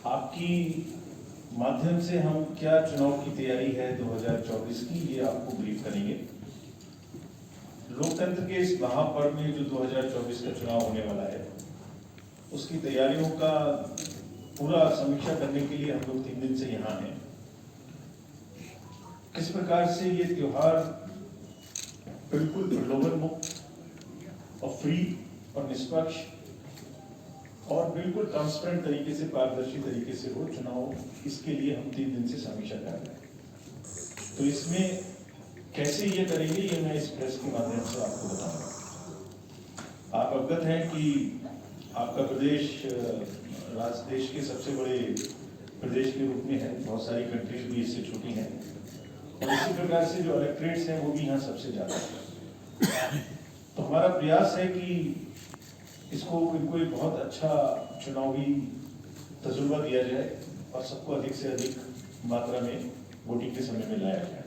आपकी माध्यम से हम क्या चुनाव की तैयारी है 2024 की, ये आपको ब्रीफ करेंगे। लोकतंत्र के इस महापर्व में जो 2024 का चुनाव होने वाला है, उसकी तैयारियों का पूरा समीक्षा करने के लिए हम लोग 3 दिन से यहाँ हैं। किस प्रकार से ये त्योहार बिल्कुल प्रलोभन मुक्त और फ्री और निष्पक्ष और बिल्कुल ट्रांसपेरेंट तरीके से, पारदर्शी तरीके से हो चुनाव, इसके लिए हम 3 दिन से समीक्षा कर रहे हैं। तो इसमें कैसे ये करेंगे, ये मैं इस प्रेस के माध्यम से आपको बताऊंगा। आप अवगत हैं कि आपका प्रदेश देश के सबसे बड़े प्रदेश के रूप में है, बहुत सारी कंट्रीज भी इससे छोटी हैं, और इसी प्रकार से जो इलेक्ट्रेट्स हैं वो भी यहाँ सबसे ज़्यादा है। तो हमारा प्रयास है कि इनको एक बहुत अच्छा चुनावी तजुर्बा दिया जाए और सबको अधिक से अधिक मात्रा में वोटिंग के समय में लाया जाए।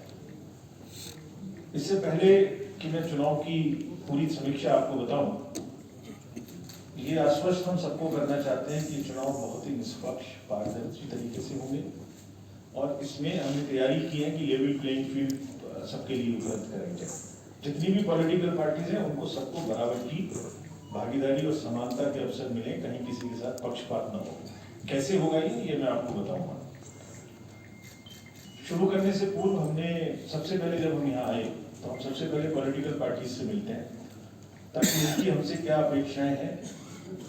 इससे पहले कि मैं चुनाव की पूरी समीक्षा आपको बताऊं, ये आश्वस्त हम सबको करना चाहते हैं कि चुनाव बहुत ही निष्पक्ष, पारदर्शी तरीके से होंगे और इसमें हमने तैयारी की है कि लेवल प्लेइंग फील्ड सबके लिए उपलब्ध करेंगे। जितनी भी पॉलिटिकल पार्टीज हैं उनको सबको बराबर की भागीदारी और समानता के अवसर मिले, कहीं किसी के साथ पक्षपात न हो। कैसे होगा ये मैं आपको बताऊंगा। शुरू करने से पूर्व हमने सबसे पहले जब हम यहाँ आए तो हम सबसे पहले पॉलिटिकल पार्टीज से मिलते हैं ताकि उनकी हमसे क्या अपेक्षाएं हैं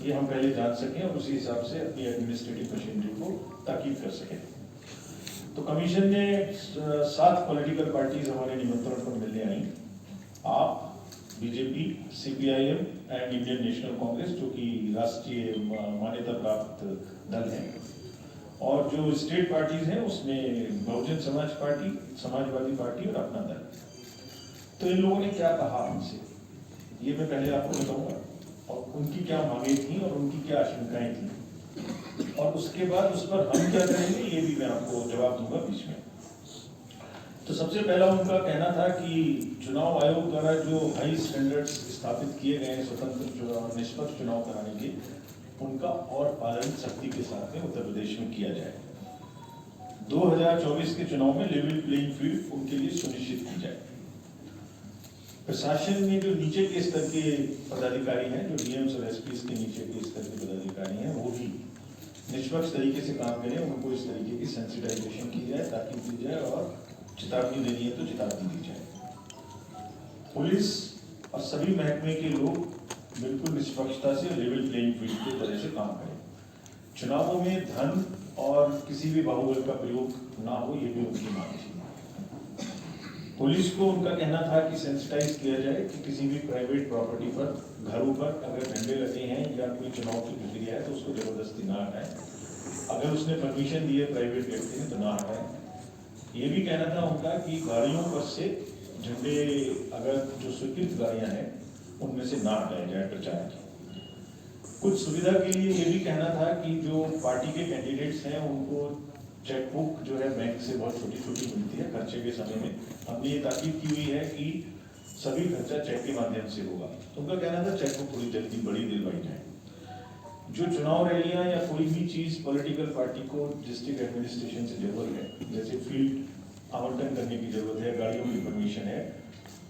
ये हम पहले जान सकें और उसी हिसाब से अपनी एडमिनिस्ट्रेटिव मशीनरी को ताकीद कर सकें। तो कमीशन ने 7 पॉलिटिकल पार्टीज हमारे निमंत्रण पर मिलने आई। आप, BJP, CPIM and Indian national Congress, जो कि राष्ट्रीय मान्यता प्राप्त दल है, और जो स्टेट पार्टीज हैं उसमें बहुजन समाज पार्टी, समाजवादी पार्टी और अपना दल। तो इन लोगों ने क्या कहा हमसे, ये मैं पहले आपको बताऊंगा, और उनकी क्या मांगे थी और उनकी क्या आशंकाएं थी, और उसके बाद उस पर हम क्या करेंगे ये भी मैं आपको जवाब दूंगा बीच में। तो सबसे पहला उनका कहना था कि चुनाव आयोग द्वारा जो हाई स्टैंडर्ड्स स्थापित किए गए हैं स्वतंत्र और निष्पक्ष चुनाव कराने के, उनका और पालन सख्ती के साथ में उत्तर प्रदेश में किया जाए। 2024 के चुनाव में लेवल प्लेइंग फील्ड उनके लिए सुनिश्चित की जाए। प्रशासन में जो नीचे के स्तर के पदाधिकारी हैं, जो डीएम्स और एसपीस के नीचे के स्तर के पदाधिकारी हैं, वो भी निष्पक्ष तरीके से काम करें। उनको इस तरीके की सेंसिटाइजेशन की जाए, ताकि की जाए, और चेतावनी देनी है तो चेतावनी दी जाए। पुलिस और सभी महकमे के लोग बिल्कुल निष्पक्षता से लेवल प्लेइंग फील्ड की तरह से काम करें। चुनावों में धन और किसी भी बाहुबल का प्रयोग ना हो, ये भी उनकी मांग थी। पुलिस को उनका कहना था कि सेंसिटाइज किया जाए कि किसी भी प्राइवेट प्रॉपर्टी पर, घरों पर अगर झंडे लगे हैं या कोई चुनाव की प्रक्रिया है तो उसको जबरदस्ती ना हटाएं। अगर उसने परमिशन दी है प्राइवेट व्यक्ति ने तो ना हटाएं। ये भी कहना था उनका कि गाड़ियों पर से झंडे, अगर जो स्वीकृत गाड़ियां हैं उनमें से ना हटाए जाए प्रचार की। कुछ सुविधा के लिए ये भी कहना था कि जो पार्टी के कैंडिडेट्स हैं उनको चेकबुक जो है बैंक से बहुत छोटी छोटी मिलती है खर्चे के समय में। हमने ये ताकीद की हुई है कि सभी खर्चा चेक के माध्यम से होगा। तो उनका कहना था चेकबुक थोड़ी जल्दी बड़ी दिलवाई जाए। जो चुनाव रैलियां या कोई भी चीज पॉलिटिकल पार्टी को डिस्ट्रिक्ट एडमिनिस्ट्रेशन से जरूरत है, जैसे फील्ड आवंटन करने की जरूरत है, गाड़ियों की परमिशन है,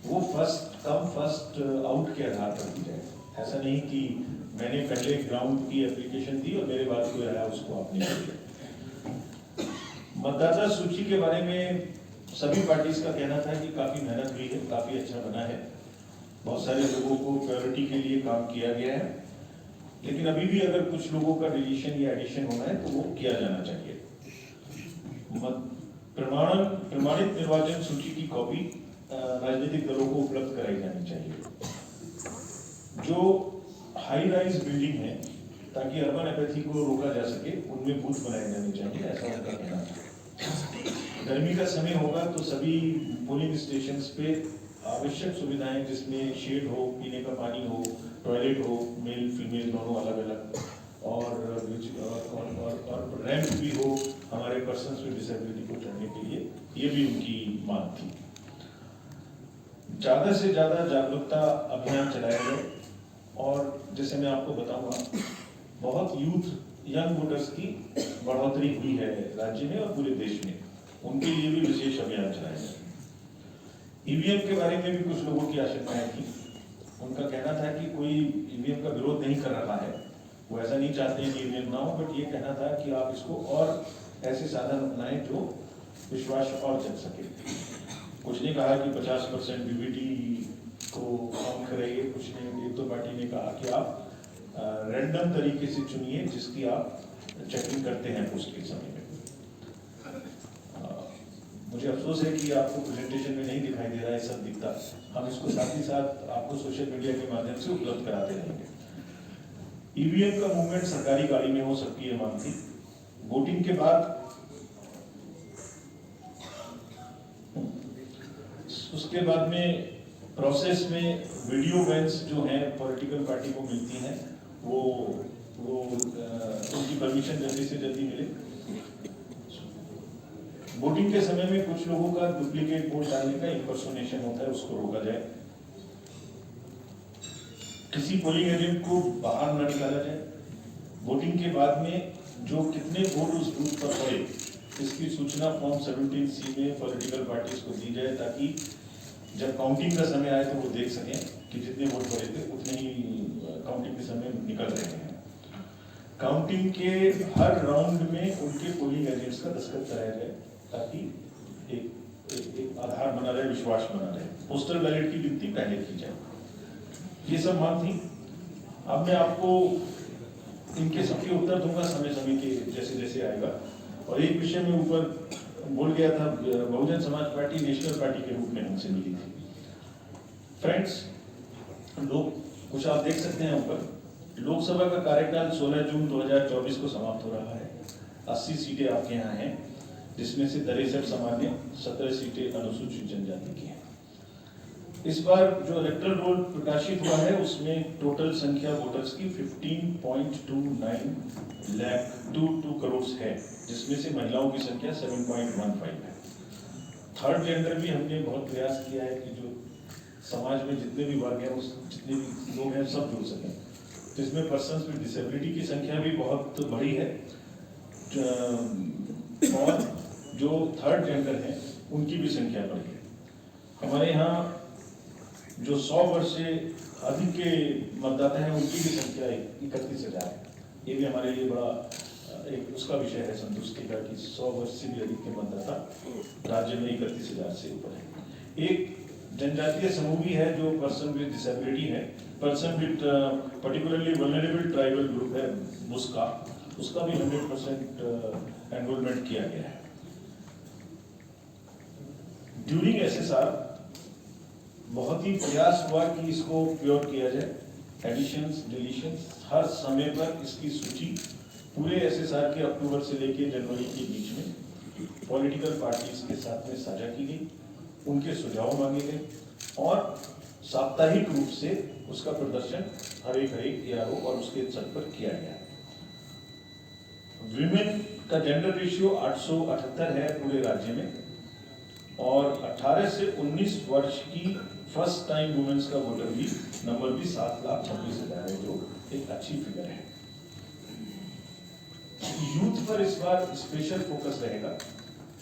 वो फर्स्ट कम फर्स्ट आउट के आधार पर दी जाए। ऐसा नहीं कि मैंने पहले ग्राउंड की एप्लीकेशन दी और मेरे बाद कोई आया उसको आपने दिया। मतदाता सूची के बारे में सभी पार्टीज का कहना था कि काफी मेहनत हुई है, काफी अच्छा बना है, बहुत सारे लोगों को प्रायोरिटी के लिए काम किया गया है, लेकिन अभी भी अगर कुछ लोगों का डिलीशन या एडिशन होना है तो वो किया जाना चाहिए। प्रमाणित निर्वाचन सूची की कॉपी राजनीतिक दलों को उपलब्ध कराई जानी चाहिए। जो हाई राइज बिल्डिंग है, ताकि अर्बन एपैथी को रोका जा सके, उनमें बूथ बनाए जाने चाहिए, ऐसा उनका कहना था। गर्मी का समय होगा तो सभी पोलिंग स्टेशन पे आवश्यक सुविधाएं, जिसमें शेड हो, पीने का पानी हो, टॉयलेट हो, मेल फीमेल दोनों अलग अलग, और रैंप भी हो हमारे पर्सन्स विद डिसेबिलिटी को चढ़ने के लिए, ये भी उनकी मांग थी। ज्यादा से ज्यादा जागरूकता अभियान चलाए गए, और जैसे मैं आपको बताऊंगा, बहुत यूथ यंग वोटर्स की बढ़ोतरी हुई है राज्य में और पूरे देश में, उनके लिए भी विशेष अभियान चलाया जाए। ईवीएम के बारे में भी कुछ लोगों की आशंकाएं थी। उनका कहना था कि कोई ईवीएम का विरोध नहीं कर रहा है, वो ऐसा नहीं चाहते कि ईवीएम ना हो, बट ये कहना था कि आप इसको और ऐसे साधन अपनाएं जो विश्वास और जग सके। कुछ ने कहा कि 50% वीवीटी को काउंट करेंगे, कुछ ने, एक दो पार्टी ने कहा कि आप रैंडम तरीके से चुनिए जिसकी आप चेकिंग करते हैं पोस्ट के समय में। मुझे अफसोस है कि आपको प्रेजेंटेशन में नहीं दिखाई दे रहा है सब दिखता, हम इसको साथ ही साथ आपको सोशल मीडिया के माध्यम से उपलब्ध कराते रहेंगे। ईवीएम का मूवमेंट सरकारी गाड़ी में हो सकती है मांग थी। वोटिंग के बाद उसके बाद में प्रोसेस में वीडियो वैन्स जो हैं पॉलिटिकल पार्टी को मिलती हैं, वो उनकी परमिशन जल्दी से जल्दी मिले। वोटिंग के समय में कुछ लोगों का डुप्लीकेट वोट डालने का इंपर्सोनेशन होता है, उसको रोका जाए। किसी पोलिंग एजेंट को बाहर न निकाला जाए। वोटिंग के बाद में जो कितने वोट उस बूथ पर पड़े, इसकी सूचना फॉर्म 17C में पॉलिटिकल पार्टीज को दी जाए, ताकि जब काउंटिंग का समय आए तो वो देख सकें कि जितने वोट पड़े थे उतने ही काउंटिंग के समय निकल रहे हैं। काउंटिंग के हर राउंड में उनके पोलिंग एजेंट्स का दस्तखत कराया जाए, ताकि एक आधार बना रहे, विश्वास बना रहे। पोस्टल बैलेट की गिनती पहले की जाए। ये सब मांग थी। अब मैं आपको इनके सबके उत्तर दूंगा समय समय के जैसे जैसे आएगा। और एक विषय में ऊपर बोल गया था, Bahujan Samaj party national party के रूप में हमसे मिली थी। फ्रेंड्स, लोग कुछ आप देख सकते हैं ऊपर, लोकसभा का कार्यकाल 16 जून 2024 को समाप्त हो रहा है। 80 सीटें आपके यहाँ हैं, जिसमें से 63 सामान्य, 17 सीटें अनुसूचित जनजाति की हैं। इस बार जो इलेक्टोरल रोल प्रकाशित हुआ है उसमें टोटल संख्या वोटर्स की 15.29 करोड़ है, जिसमें से महिलाओं की संख्या 7.15 है। थर्ड जेंडर भी हमने बहुत प्रयास किया है कि जो समाज में जितने भी वर्ग हैं, उस जितने भी लोग हैं सब जुड़ सकें। जिसमें पर्सन्स विद डिसेबिलिटी की संख्या भी बहुत बड़ी है, और जो थर्ड जेंडर हैं उनकी भी संख्या बढ़ी है। हमारे यहाँ जो 100 वर्ष से अधिक के मतदाता हैं उनकी भी संख्या 31,000 है। ये भी हमारे लिए बड़ा एक उसका विषय है संतुष्टि का कि 100 वर्ष से भी अधिक के मतदाता राज्य में 31,000 से ऊपर है। एक जनजातीय समूह भी है जो पर्सन विद डिसेबिलिटी है, person with particularly vulnerable tribal group है, उसका भी 100% एनरोलमेंट किया गया है। ड्यूरिंग SSR बहुत ही प्रयास हुआ कि इसको प्योर किया जाए। एडिशंस, डिलीशंस, हर समय पर इसकी सूची पूरे SSR के अक्टूबर से लेकर जनवरी के बीच में पॉलिटिकल पार्टीज के साथ में साझा की गई, उनके सुझाव मांगे गए और साप्ताहिक रूप से उसका प्रदर्शन हर एक ARO और उसके छत पर किया गया। विमेन का जेंडर रेशियो 878 है पूरे राज्य में, और 18 से 19 वर्ष की फर्स्ट टाइम वुमेन्स का वोटर भी नंबर भी 7,26,000 है, जो एक अच्छी फिगर है। यूथ पर इस बार स्पेशल फोकस रहेगा।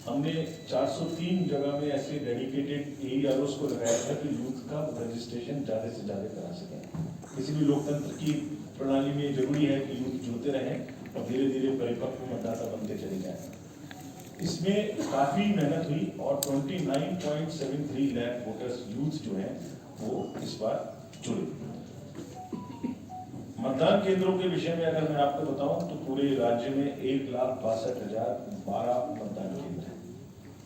हमने 403 जगह में ऐसे डेडिकेटेड AROs को लगाया था कि यूथ का रजिस्ट्रेशन ज़्यादा से ज़्यादा करा सकें। किसी भी लोकतंत्र की प्रणाली में जरूरी है कि यूथ जुड़ते रहें और धीरे धीरे परिपक्व मतदाता बनते चले जाएं। इसमें काफ़ी मेहनत हुई और 29.73 लाख वोटर्स यूथ जो हैं वो इस बार जुड़े। मतदान केंद्रों के विषय में अगर मैं आपको बताऊं तो पूरे राज्य में 1,62,012 मतदान केंद्र हैं।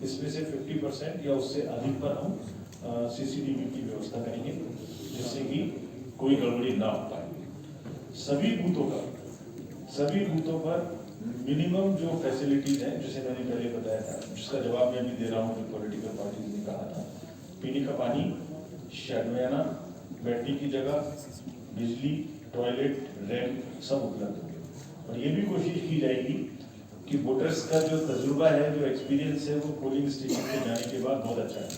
इसमें से 50% या उससे अधिक पर हम CCTV की व्यवस्था करेंगे, जिससे कि कोई गड़बड़ी ना हो पाए। सभी बूथों पर मिनिमम जो फैसिलिटीज हैं, जैसे मैंने पहले बताया था, जिसका जवाब मैं भी दे रहा हूँ जो पॉलिटिकल पार्टीज ने कहा था, पीने का पानी, शैडवाना, बैठने की जगह, बिजली, टॉयलेट, रैंप सब उपलब्ध होंगे। और ये भी कोशिश की जाएगी कि वोटर्स का जो तजुर्बा है, जो एक्सपीरियंस है, वो पोलिंग स्टेशन पे जाने के बाद बहुत अच्छा है।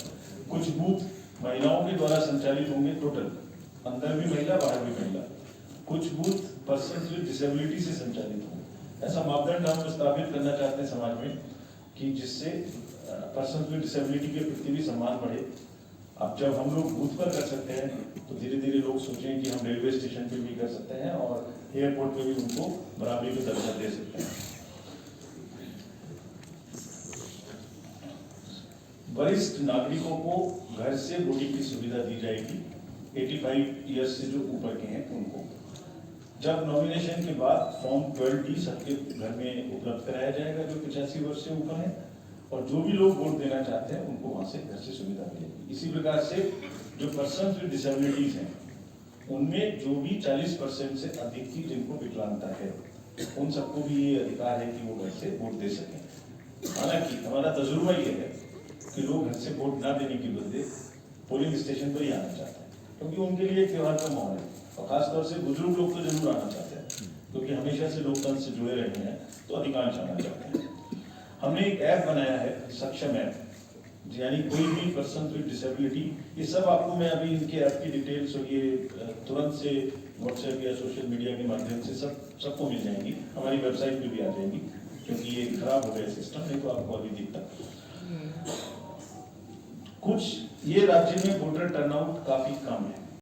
कुछ बूथ महिलाओं के द्वारा संचालित होंगे, टोटल अंदर भी महिला बाहर भी महिला। कुछ बूथ पर्सन विद डिसेबिलिटी से संचालित होंगे, ऐसा मापदंड हम स्थापित करना चाहते हैं समाज में कि जिससे पर्सन विद डिसेबिलिटी के प्रति भी सम्मान बढ़े। अब जब हम लोग बूथ पर कर सकते हैं तो धीरे धीरे लोग सोचें कि हम रेलवे स्टेशन पे भी कर सकते हैं और एयरपोर्ट पे भी उनको बराबरी का दर्जा दे सकते हैं। वरिष्ठ नागरिकों को घर से वोटिंग की सुविधा दी जाएगी। 85 ईयर्स से जो ऊपर के हैं उनको जब नॉमिनेशन के बाद फॉर्म 12D सबके घर में उपलब्ध कराया जाएगा जो 85 वर्ष से ऊपर है, और जो भी लोग वोट देना चाहते हैं उनको वहां से घर से सुविधा मिलेगी। इसी प्रकार से जो पर्सन विद डिसेबिलिटीज हैं उनमें जो भी 40% से अधिक की जिनको विकलांगता है उन सबको भी ये अधिकार है कि वो घर से वोट दे सकें। हालांकि हमारा तजुर्बा ये है कि लोग घर से वोट ना देने के बदले पोलिंग स्टेशन पर ही आना चाहते हैं, क्योंकि उनके लिए त्योहार का माहौल है और खासतौर से बुजुर्ग लोग तो जरूर आना चाहते हैं क्योंकि हमेशा से लोकतंत्र से जुड़े रहे हैं, तो अधिकांश आना चाहते हैं। हमने एक ऐप बनाया है सक्षम ऐप, यानी कोई भी पर्सन विद डिसेबिलिटी, ये सब आपको मैं अभी इनके ऐप की डिटेल्स और ये तुरंत से व्हाट्सएप या सोशल मीडिया के माध्यम से सबको मिल जाएंगी, हमारी वेबसाइट पे भी आ जाएंगी, क्योंकि ये खराब हो गया सिस्टम, नहीं तो आपको अभी दिखता। कुछ ये राज्य में वोटर टर्नआउट काफी कम है,